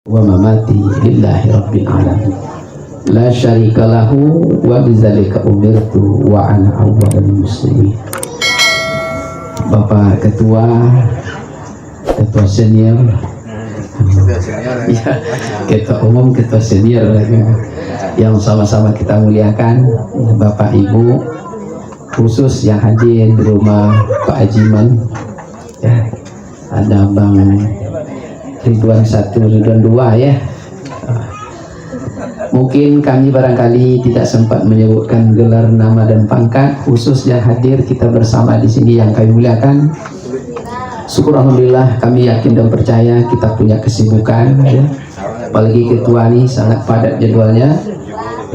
wa mamati lillahi rabbil alamin la syarika lahu wa bidzalika umirtu wa ana awwalul muslimin. Bapak Ketua senior, ya, Ketua Umum, Ketua Senior yang sama-sama kita muliakan, Bapak Ibu, khusus yang hadir di rumah Pak Ajiman, ya, ada Bang Ridwan 1, Ridwan 2 ya. Mungkin kami barangkali tidak sempat menyebutkan gelar, nama dan pangkat khusus yang hadir kita bersama di sini yang kami muliakan. Syukur alhamdulillah, kami yakin dan percaya kita punya kesibukan ya. Apalagi ketua ini sangat padat jadwalnya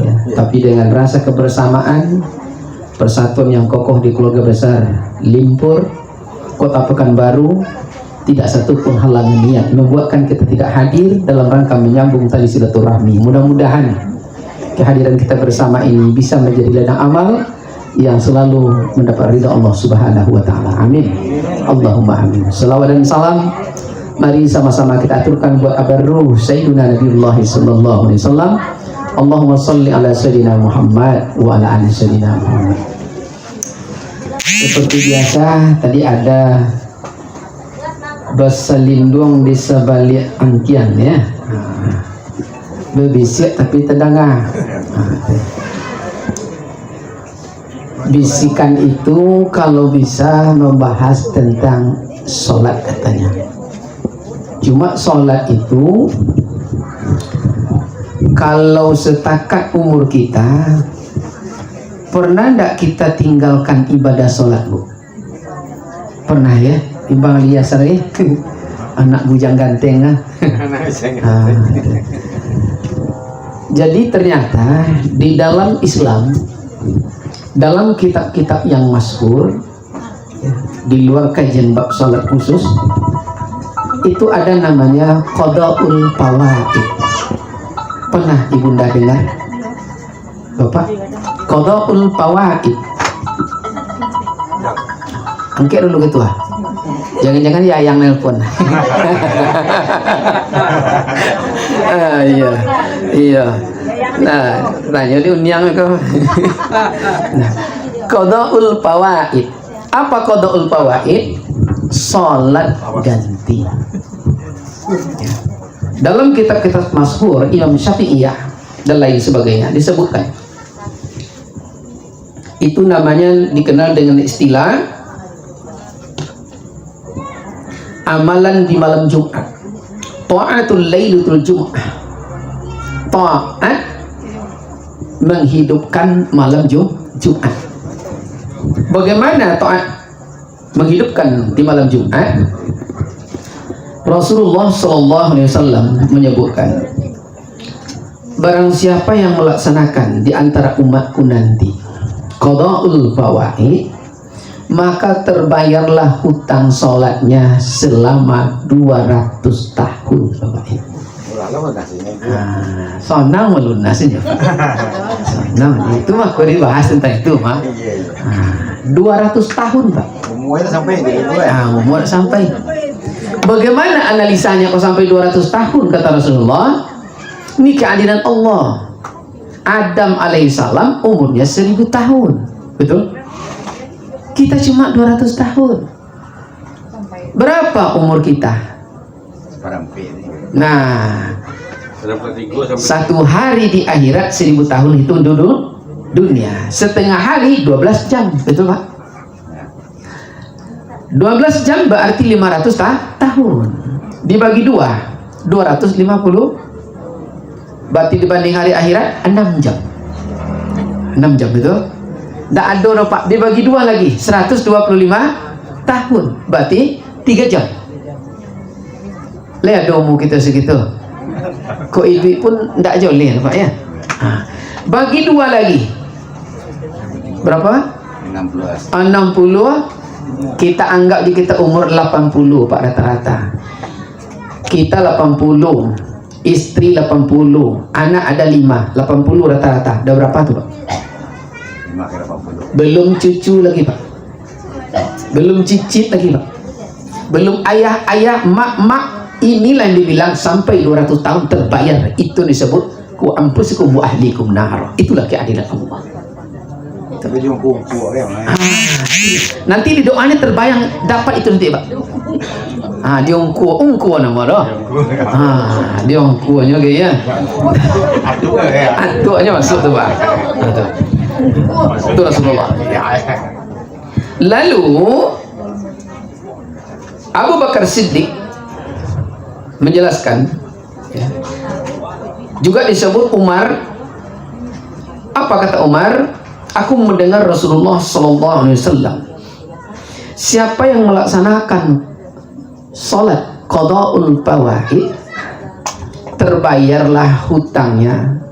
ya. Tapi dengan rasa kebersamaan, persatuan yang kokoh di keluarga besar Limpur Kota Pekanbaru, tidak satu pun halangan niat membuatkan kita tidak hadir dalam rangka menyambung tali silaturahmi. Mudah-mudahan kehadiran kita bersama ini bisa menjadi ladang amal yang selalu mendapat ridha Allah Subhanahu wa taala. Amin. Allahumma amin. Salawat dan salam mari sama-sama kita aturkan buat abar ruh Sayyidina Nabiullah sallallahu alaihi wasallam. Allahumma shalli ala sayyidina Muhammad wa ala ali sayyidina Muhammad. Seperti biasa tadi ada berselindung di sebalik angkian ya, berbisik tapi terdengar. Bisikan itu kalau bisa membahas tentang sholat katanya. Cuma sholat itu kalau setakat umur kita, pernah tidak kita tinggalkan ibadah sholat, Bu? Pernah ya? Timbang lias lagi anak bujang ganteng Jadi ternyata di dalam Islam, dalam kitab-kitab yang masyhur di luar kajian bab salat khusus, itu ada namanya qada'ul fawaid. Pernah ibunda dengar, Bapak? Qada'ul fawaid. Angkat dulu ketua. Jangan-jangan ya yang nelpon. Iya. Nah, tanya di unyang itu. Nah, qada'ul fawaid. Apa qada'ul fawaid? Salat ganti. Ya. Dalam kitab-kitab masyhur Imam Syafi'iyah dan lain sebagainya disebutkan. Itu namanya dikenal dengan istilah amalan di malam Jumat. Ta'atul lailatul Jum'ah. Ta'at menghidupkan malam Jumat. Bagaimana ta'at menghidupkan di malam Jumat? Rasulullah sallallahu alaihi wasallam menyebutkan, barang siapa yang melaksanakan di antara umatku nanti qada'ul fawaid, maka terbayarlah hutang sholatnya selama 200 tahun. Sonang melunasinya. Sonang itu mah kau dibahas tentang itu mah. 200 tahun Pak. Umurnya sampai gitu ya. Umur sampai. Bagaimana analisanya kok sampai 200 tahun kata Rasulullah? Ini keadilan Allah. Adam alaihissalam umurnya 1000 tahun. Betul? Kita cuma 200 tahun. Berapa umur kita? Nah, satu hari di akhirat 1000 tahun itu dulu dunia. Setengah hari 12 jam, betul Pak? 12 jam berarti 500 tahun. Dibagi 2, 250. Berarti dibanding hari akhirat 6 jam. 6 jam betul? Tidak ada Pak, dibagi 2 lagi 125 tahun, berarti 3 jam. Lihat umur kita segitu. Kok ibu pun tidak joleh Pak ya. Bagi 2 lagi berapa? 60. Kita anggap di kita umur 80 Pak rata-rata. Kita 80, istri 80, anak ada 5, 80 rata-rata. Udah berapa tuh Pak? Belum cucu lagi Pak, belum cicit lagi Pak, belum ayah, mak inilah yang dibilang sampai 200 tahun terbayar. Itu disebut ku ampusikum wa ahlikum nar. Itulah keadilan Allah. Tapi dia kuat ya. Nanti di doanya terbayang dapat itu nanti, Pak. Dia ungku nama dah. Dia ungkunya kayak ya. Atunya masuk tuh, Pak. Itu Rasulullah. Lalu Abu Bakar Siddiq menjelaskan, ya, juga disebut Umar. Apa kata Umar? Aku mendengar Rasulullah Sallallahu Alaihi Wasallam, siapa yang melaksanakan sholat qada'ul fawaid, terbayarlah hutangnya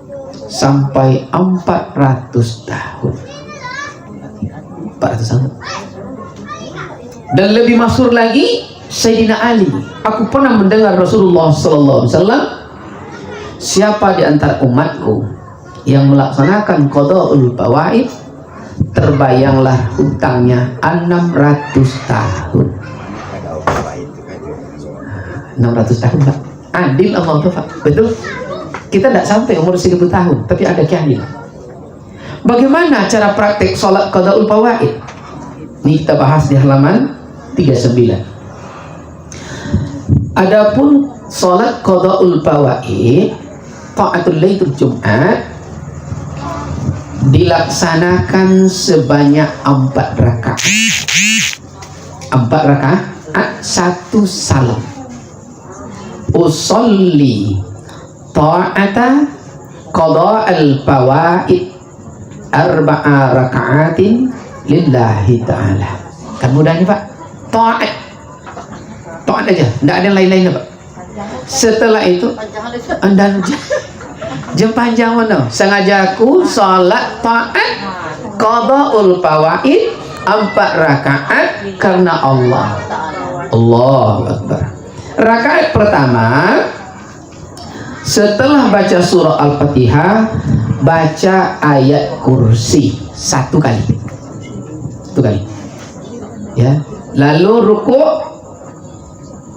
sampai 400 tahun. 400 tahun. Dan lebih masyhur lagi Sayyidina Ali, aku pernah mendengar Rasulullah Sallallahu Alaihi Wasallam, siapa di antara umatku yang melaksanakan qada'ul fawaid, terbayanglah hutangnya 600 tahun. 600 tahun, Pak. Adil Allah tuh, Pak. Betul? Kita tidak sampai umur 1000 tahun, tapi ada keadilan. Bagaimana cara praktek sholat qada'ul fawaid? Ini kita bahas di halaman 39. Adapun sholat qada'ul fawaid, ta'atul lailatul Jumat, dilaksanakan sebanyak 4 rakaat. 4 rakaat, 1 salam. Usolli ta'ata qada'al fawaid 4 rakaatin lillahi ta'ala. Kan mudah nih, Pak. Ta'at aja, tidak ada lain-lain, Pak. Setelah itu Anda jam panjang mana? Sengajaku salat taat qada'ul fawaid 4 rakaat karena Allah. Allahu Akbar. Rakaat pertama, setelah baca surah Al-Fatihah, baca ayat kursi 1 kali. 1 kali. Ya. Lalu rukuk,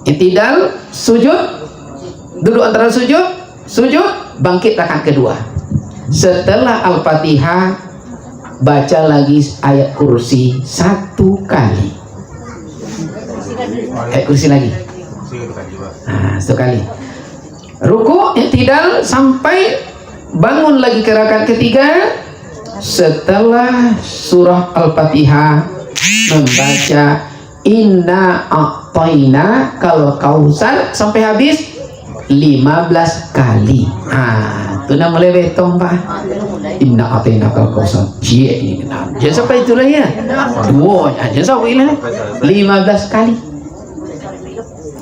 i'tidal, sujud, duduk antara sujud, bangkit rakaat kedua. Setelah Al-Fatihah, baca lagi ayat kursi 1 kali. Ayat kursi lagi. 1 kali. Ruku, i'tidal, sampai bangun lagi ke rakaat ketiga. Setelah surah Al-Fatihah, membaca Inna a'tayna kal kausar sampai habis 15 kali. Itu nama lebetong, Pak. Inna a'tayna kal kausar. Ini jangan sampai itulah ya. Jangan sampai ini 15 kali.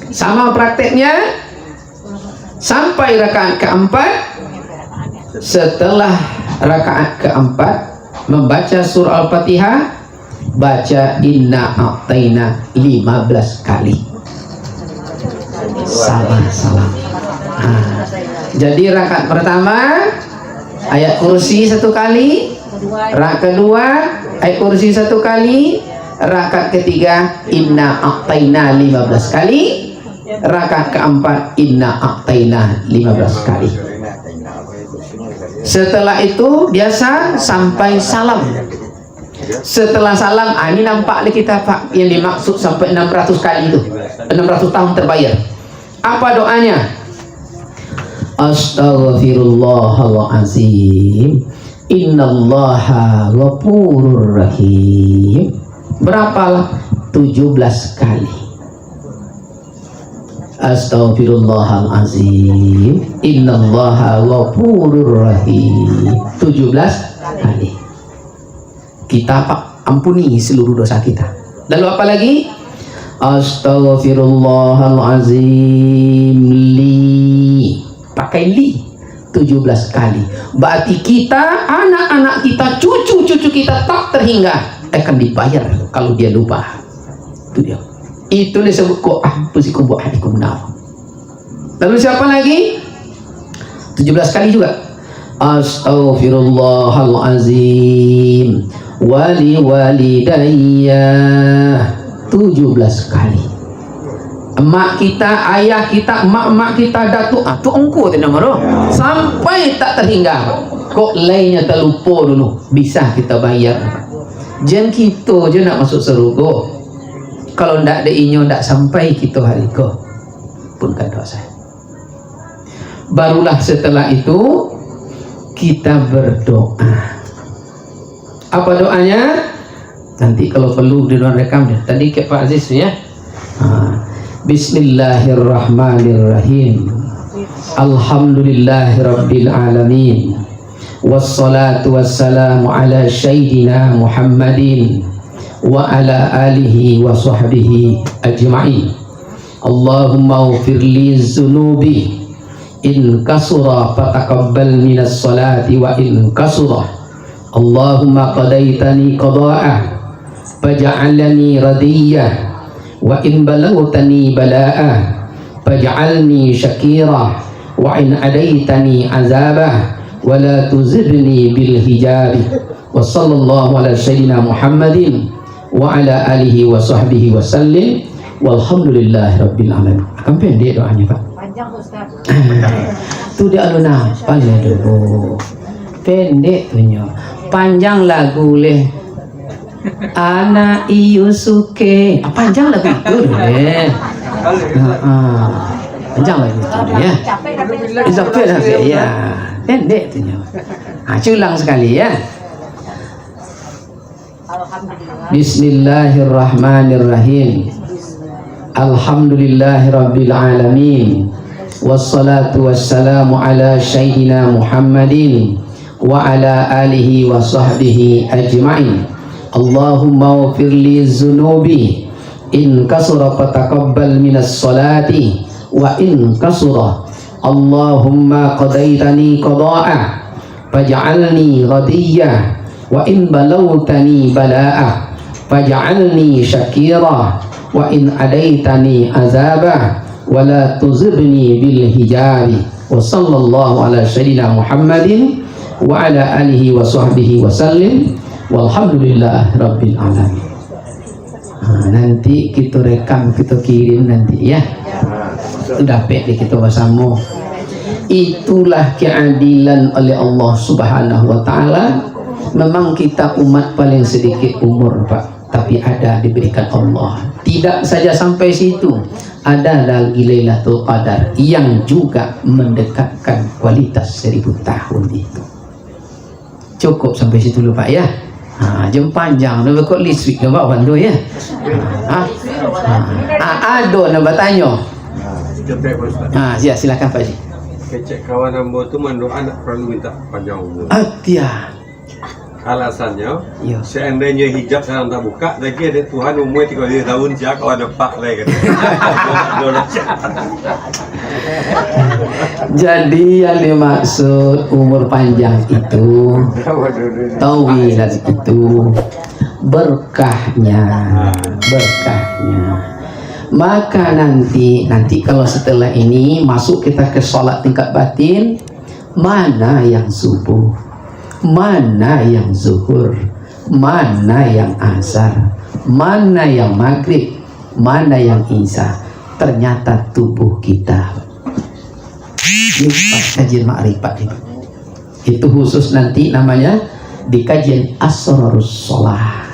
Sama prakteknya sampai rakaat keempat. Setelah rakaat keempat, membaca surah Al-Fatihah, baca Inna a'tayna 15 kali. Salam. Jadi rakaat pertama ayat kursi 1 kali, rakaat kedua ayat kursi 1 kali, rakaat ketiga Inna a'tayna 15 kali, rakaat keempat Inna a'tayna 15 kali. Setelah itu biasa sampai salam. Setelah salam, ini nampak kita, Pak, yang dimaksud sampai 600 kali itu, 600 tahun terbayar. Apa doanya? Astaghfirullahaladzim, innallaha ghafurur rahim. Berapalah? 17 kali. Astaghfirullahaladzim, innallaha ghafurur rahim. 17 kali. Kita, Pak, ampuni seluruh dosa kita. Lalu apa lagi? Astaghfirullahaladzim li. Pakai li 17 kali. Berarti kita, anak-anak kita, cucu-cucu kita tak terhingga akan dibayar kalau dia lupa. Itu dia. Itu disebut ku ampusikum wa ahlikum nar. Lalu siapa lagi? 17 kali juga. Astaghfirullahaladzim wali walidayya 17 kali. emak kita, ayah kita, emak-emak kita, datuk, tu engkau tu nama tu. Sampai tak terhingga. Kok lainnya terlupa dulu, bisa kita bayar. Jangan kita je nak masuk surga. Kalau ndak ada inyo, ndak sampai kita hari ke pun kan dosa. Barulah setelah itu kita berdoa. Apa doanya? Nanti kalau perlu di ruang rekam deh. Tadi ke Pak Aziz ya. Bismillahirrahmanirrahim. Alhamdulillahirabbil alamin. Wassalatu wassalamu ala sayyidina Muhammadin wa ala alihi wa sahbihi ajma'in. Allahumma ighfir li dzunubi in kasura fataqabbal minas salati wa in kasura. Allahumma qadaitani qada'ah faj'alni radiyah wa in balaghtani bala'ah faj'alni syakira wa in adaitani azabah wa la tuzidni bil hijabi. Wa sallallahu ala sayyidina Muhammadin wa ala alihi wa sahbihi wa sallim walhamdulillahi rabbil alamin. Akan pendek doanya Pak. Panjang Ustaz. Tu dia aluna panjang dulu. Pendek punya. Panjang lagu leh. Ana Iyusuke. Panjang lagu itu deh. Panjang lagu itu deh ya. Capek dah ya. Pendek tu nya. Culang sekali ya. Alhamdulillah. Bismillahirrahmanirrahim. Alhamdulillahirabbil alamin. Wassalatu wassalamu ala sayyidina Muhammadin wa ala alihi wa sahbihi ajma'in. Allahumma ighfir li dzunubi in kasura fataqabbal minas salati wa in kasura. Allahumma qadaitani qada'ah faj'alni radiyah wa in balawtani bala'ah faj'alni syakira wa in adaitani azabah wa la tuzibni bil hijabi. Wa sallallahu ala sayyidina Muhammadin wa ala alihi wa sahbihi wa sallim walhamdulillah rabbil alamin. Nanti kita rekam, kita kirim nanti ya. Sudah pek kita bersama. Itulah keadilan oleh Allah Subhanahu wa taala. Memang kita umat paling sedikit umur Pak, tapi ada diberikan Allah. Tidak saja sampai situ, ada lagi Lailatul Qadar yang juga mendekatkan kualitas 1000 tahun itu. Cukup sampai situ dulu Pak ya. Jam panjang nak kok listrik ke bawah tu ya. Ada nak bertanya. Ya silakan Pak Ji. Kecek kawan hamba tu mendoa nak perlu minta panjang umur. Tiya. Alasannya, Ya. seandainya hijab sekarang tak buka, lagi ada Tuhan umur 30 tahun siap kawan nampak lagi kan. Jadi yang dimaksud umur panjang itu, tawilat itu berkahnya, berkahnya. Maka nanti kalau setelah ini masuk kita ke sholat tingkat batin, mana yang subuh, mana yang zuhur, mana yang asar, mana yang maghrib, mana yang isya. Ternyata tubuh kita ini pas kajian makrifat itu khusus nanti namanya di kajian asrarus sholah,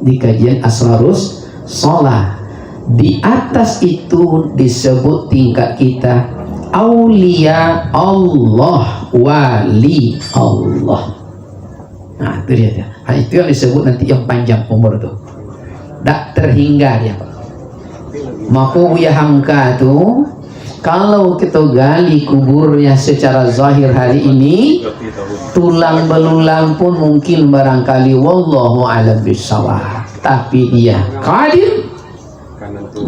di kajian asrarus sholah. Di atas itu disebut tingkat kita aulia Allah, wali Allah. Nah itu dia. Itu yang disebut nanti yang panjang umur tuh, tak terhingga dia. Maka Buya Hamka tuh kalau kita gali kuburnya secara zahir hari ini, tulang belulang pun mungkin barangkali wallahu a'lam bishawab, tapi dia qadir,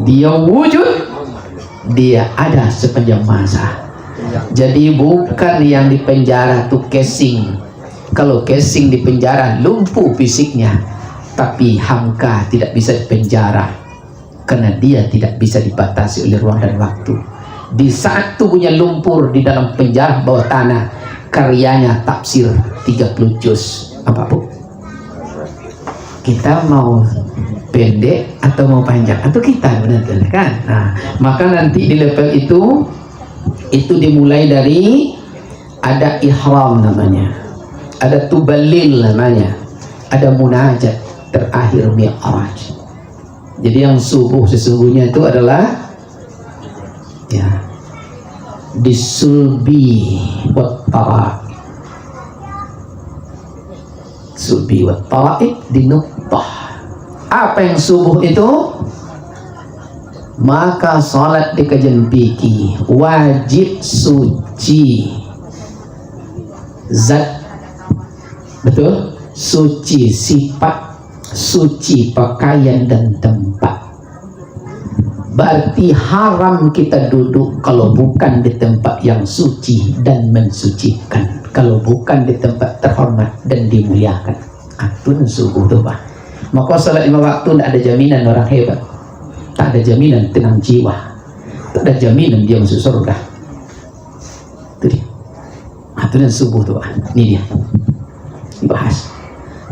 dia wujud, dia ada sepanjang masa. Jadi bukan yang di penjara tuh casing. Kalau casing di penjara lumpuh fisiknya, tapi Hamka tidak bisa di penjara karena dia tidak bisa dibatasi oleh ruang dan waktu. Di saat tubuhnya lumpur di dalam penjara bawah tanah, karyanya tafsir 30 juz. Apa Bu? Kita mau pendek atau mau panjang, atau kita benar-benar kan. Nah, maka nanti di level itu dimulai dari ada ihram namanya, ada tubalil namanya, ada munajat, terakhir mi'raj. Jadi yang subuh sesungguhnya itu adalah ya disulbi wat tara'ib, sulbi wat tara'ib di nuqtah. Apa yang subuh itu? Maka salat dikejempiki, wajib suci zat, betul, suci sifat, suci pakaian dan tempat. Berarti haram kita duduk kalau bukan di tempat yang suci dan mensucikan, kalau bukan di tempat terhormat dan dimuliakan. Itu subuh tuh Pak. Maka salat 5 waktu tidak ada jaminan orang hebat, tak ada jaminan tenang jiwa, tak ada jaminan dia masuk surga. Itu dia. Itu dan subuh tuh Pak. Ini dia dibahas.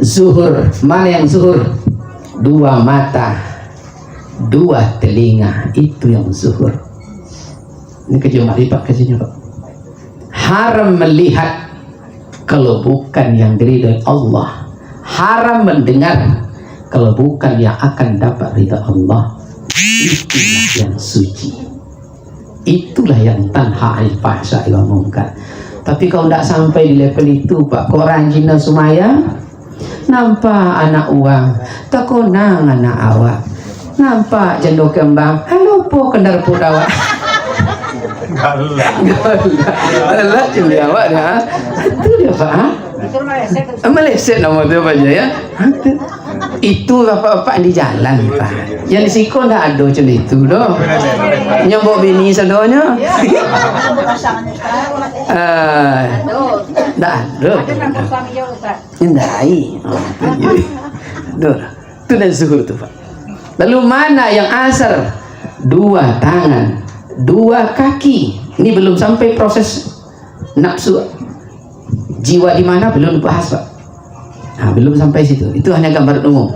Zuhur, mana yang zuhur? 2 mata, 2 telinga, itu yang zuhur. Ini kajian makrifat kajiannya Pak. Haram melihat kalau bukan yang diridhoi Allah, haram mendengar kalau bukan yang akan dapat ridha Allah. Itulah yang suci, itulah yang tanha anil fahsya'i wal munkar. Tapi kalau tidak sampai di level itu Pak, kok ranjina sumaya, nampak anak uang, tak konang anak awak, nampak jendok kembang, halo po kendar pudawa. Galak cuma awak dah. Itu dia Pak. Meleset nama tu Pak ya. Itu bapak-bapak di jalan Pak. Yang di siko ndak ada macam itu doh. Nyambok bini sadonya. Ndak ada. Ndai. Itu dan zuhur tu Pak. Lalu mana yang asar? 2 tangan, 2 kaki. Ini belum sampai proses nafsu jiwa di mana, belum bahas Pak. Nah, belum sampai situ. Itu hanya gambar umum.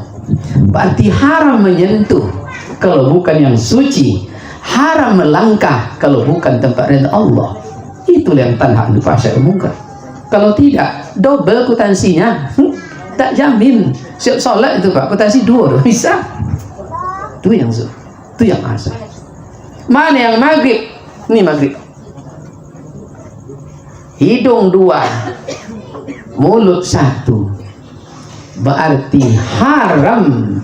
Berarti haram menyentuh kalau bukan yang suci, haram melangkah kalau bukan tempat ridha Allah. Itulah yang tanha anil fahsya'i wal munkar. Kalau tidak, double kutansinya. Tak jamin. Siap solat itu Pak, kutansi 2 bisa. Itu yang zuhur, itu yang asar. Mana yang maghrib? Ini maghrib. Hidung 2, mulut 1. Berarti haram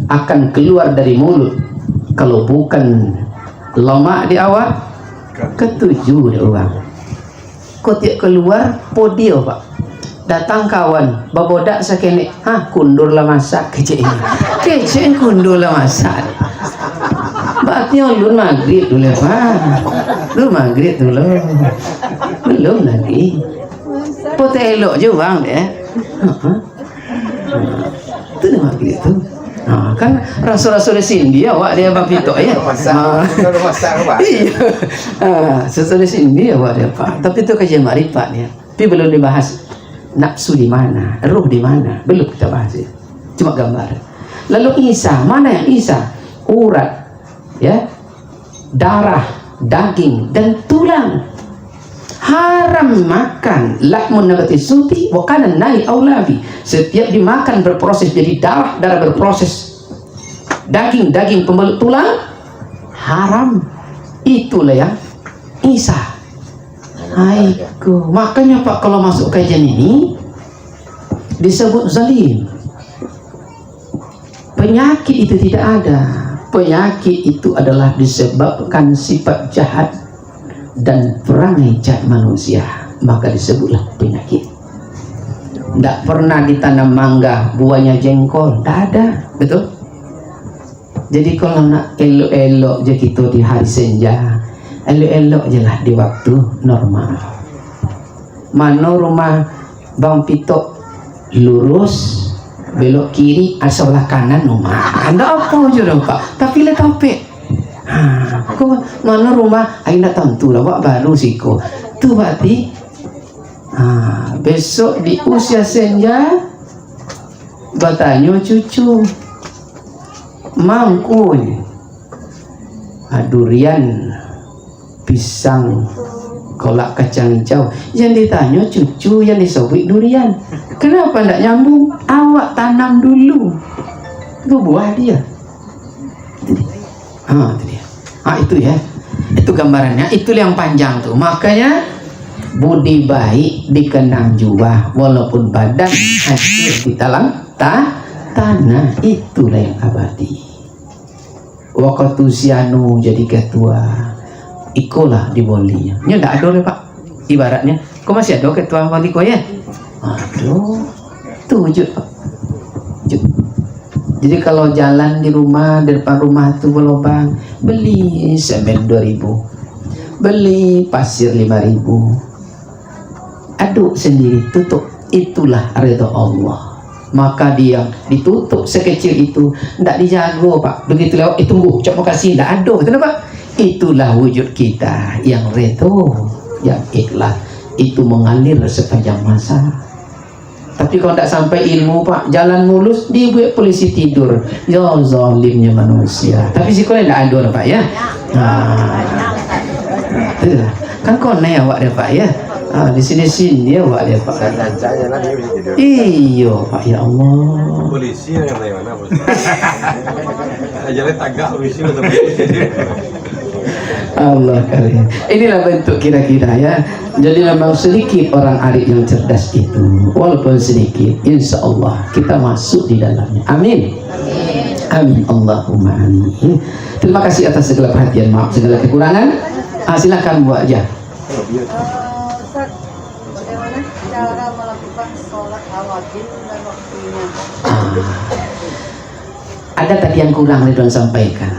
akan keluar dari mulut kalau bukan lemak di awal. Ketujuh dia orang. Kau tiap keluar podio Pak. Datang kawan, babodak sakene, kundur lah masak kecil ini. Kecil kundur lah masak. Berarti ulun maghrib dulu Pak. Lu maghrib dulu. Belum lagi. Pote elok je bang deh. Itu dah maghrib tu. Kan rasul-rasul di sini awak dia bang Pito ya. Iya. Rasul di sini awak dia Pak. Tapi itu kajian makrifat ya. Tapi belum dibahas nafsu di mana, ruh di mana, belum kita bahas ya. Cuma gambar. Lalu Isa, mana yang Isa? Urat, ya, darah, daging dan tulang. Haram makan lahmun nabati suti wa kana nahi aulabi. Setiap dimakan berproses jadi darah, darah berproses daging, daging pembelut tulang, haram. Itulah yang Isa. Aiku, makanya Pak kalau masuk kajian ini disebut zalim. Penyakit itu tidak ada. Penyakit itu adalah disebabkan sifat jahat dan perangai jahat manusia, maka disebutlah penyakit. Tidak pernah ditanam mangga buahnya jengkol, tidak ada, betul? Jadi kalau nak elok-elok je kita di hari senja, elok-elok je lah di waktu normal. Mana rumah Bang Pito lurus, belok kiri, sebelah kanan rumah. Anda apa je dah Pak, tapi le topik. Kau mana rumah Aina tentu lah Pak baru siko. Tu berarti besok di usia senja bertanya cucu mangkuk, durian, pisang, kolak kacang hijau. Yang ditanya cucu, yang disobek durian. Kenapa tidak nyambung? Awak tanam dulu, itu buah dia. Itu dia. Itu ya, itu gambarannya. Itu yang panjang tuh. Makanya budi baik dikenang jua, walaupun badan hancur di dalam tanah. Itulah yang abadi. Waktu sianu jadi ketua, ikolah di walinya. Ini tidak ada Pak. Ibaratnya, kok masih ada ketua wali kok ya? Aduh, itu wujud Pak. Wujud. Jadi kalau jalan di rumah, di depan rumah itu berlubang, beli semen 2.000, beli pasir 5.000, aduk sendiri, tutup. Itulah ridha Allah. Maka dia ditutup sekecil itu, tidak dijago Pak. Begitu lewat, tunggu, coba kasih, tidak ada. Kenapa? Itulah wujud kita yang redo, yang ikhlas. Itu mengalir sepanjang masa. Tapi kalau tidak sampai ilmu Pak, jalan mulus, dibuat polisi tidur. Ya zalimnya manusia. Tapi sekolah tidak ada Pak ya. Kan kone awak dia Pak ya. Di sini dia awak dia Pak. Iya Pak, ya Allah. Polisi yang dari mana polisi? Jalan tagak polisi atau Allah karim. Inilah bentuk kira-kira ya. Jadi memang sedikit orang arif yang cerdas itu, walaupun sedikit, insya Allah kita masuk di dalamnya. Amin. Amin. Allahumma amin. Terima kasih atas segala perhatian, maaf segala kekurangan. Silakan Bu aja. Ustaz, bagaimana cara melakukan sholat awabin dan waktunya? Ada tadi yang kurang Ridwan sampaikan.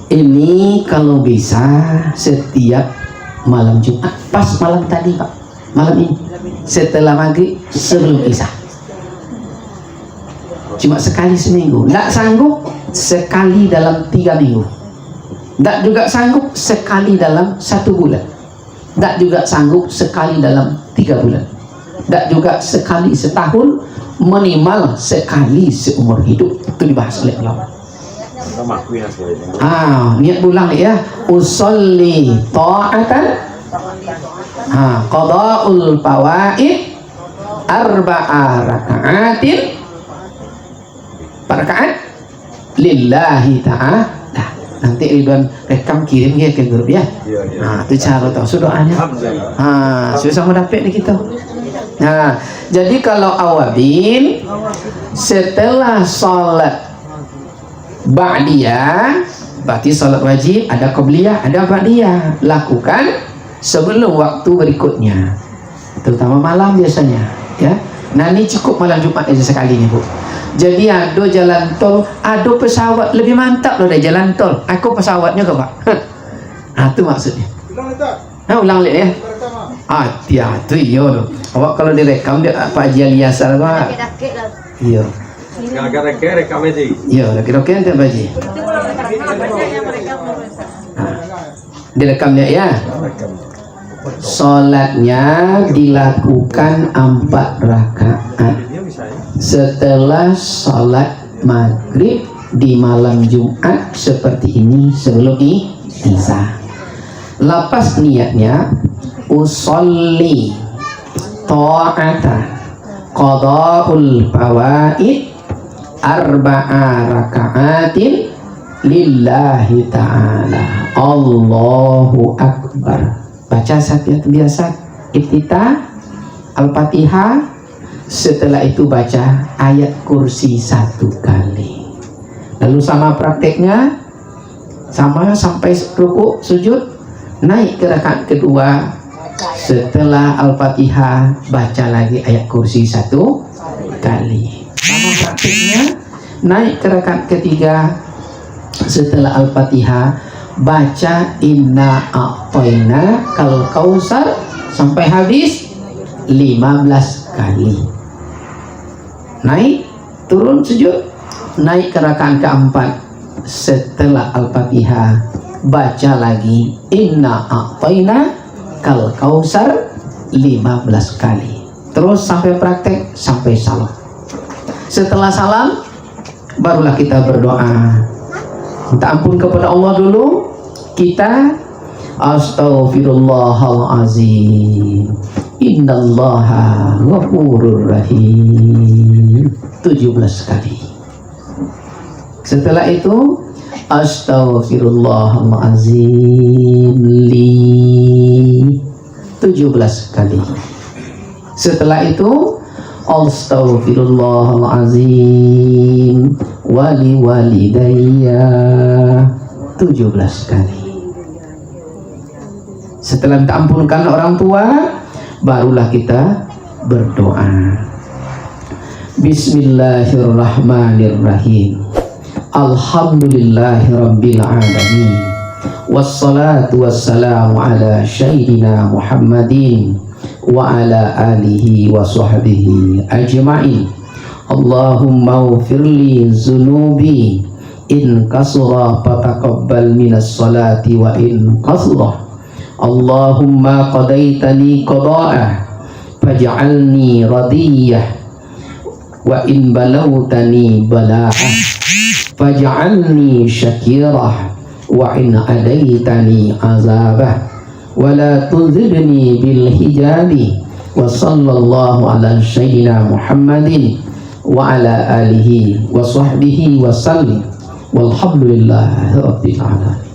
Ini kalau bisa setiap malam Jumat, pas malam tadi Pak, malam ini setelah maghrib sebelum isya, cuma sekali seminggu. Tidak sanggup sekali dalam 3 minggu, tidak juga sanggup sekali dalam 1 bulan, tidak juga sanggup sekali dalam 3 bulan, tidak juga sekali setahun, minimal sekali seumur hidup. Itu dibahas oleh ulama. Niat pulang ya, usolli ta'atan, qada'ul fawaid arba'a raka'atin, rakaat lillahi ta'ala. Nanti Ridwan rekam kirim ya ke grup ya. Itu cara tahu doanya. Susah mendapat nih kita. Jadi kalau awabin setelah sholat ba'diyah, berarti sholat wajib ada qobliyah, ada ba'diyah, lakukan sebelum waktu berikutnya, terutama malam biasanya ya. Nah ini cukup malam Jumat aja sekali nih Bu. Jadi ada jalan tol, ada pesawat, lebih mantap loh dari jalan tol. Aku pesawatnya ke Pak. Itu maksudnya. Ulang lihat ya. Hati-hati iya loh. Awak kalau direkam dia Pak Haji Aliasar Pak. Iya. Gara-gara rekam aja. Iya, kira-kira ente Pak Haji. Direkamnya ya. Sholatnya dilakukan 4 rakaat setelah sholat maghrib di malam Jumat seperti ini sebelum isya. Lepas niatnya usolli ta'ata qada'ul fawaid arba'a raka'atin lillahi ta'ala. Allahu Akbar. Baca biasa iftitah Al-Fatihah. Setelah itu baca ayat kursi 1 kali. Lalu sama prakteknya, sama sampai rukuk sujud, naik ke rakaat kedua. Setelah Al-Fatihah baca lagi ayat kursi 1 kali. Sama prakteknya, naik ke rakaat ketiga. Setelah Al-Fatihah baca inna a'toina kal kausar sampai habis 15 kali. Naik, turun sujud, naik ke rakaat keempat. Setelah Al-Fatihah baca lagi inna a'toina kal kausar 15 kali. Terus sampai praktek sampai salam. Setelah salam barulah kita berdoa. Minta ampun kepada Allah dulu. Kita astaghfirullahalazim, innallaha ghafurur rahim 17 kali. Setelah itu astaghfirullahalazim li 17 kali. Setelah itu astaghfirullahalazim wali walidayya 17 kali. Setelah minta ampunkan orang tua, barulah kita berdoa. Bismillahirrahmanirrahim. Alhamdulillahirabbil alamin. Wassalatu wassalamu ala sayyidina Muhammadin wa ala alihi wa sahbihi ajma'in. Allahumma ufirli zunubi in kasura fataqabbal minas salati wa in kasura. Allahumma qadaitani qada'ah faj'alni radiyah wa in balawtani bala'ah faj'alni syakirah wa in adaitani azabah wa la tuzibni bil hijabi. Wa sallallahu ala sayyidina Muhammadin wa ala alihi wa sahbihi wa sallim walhamdulillahi rabbil alamin.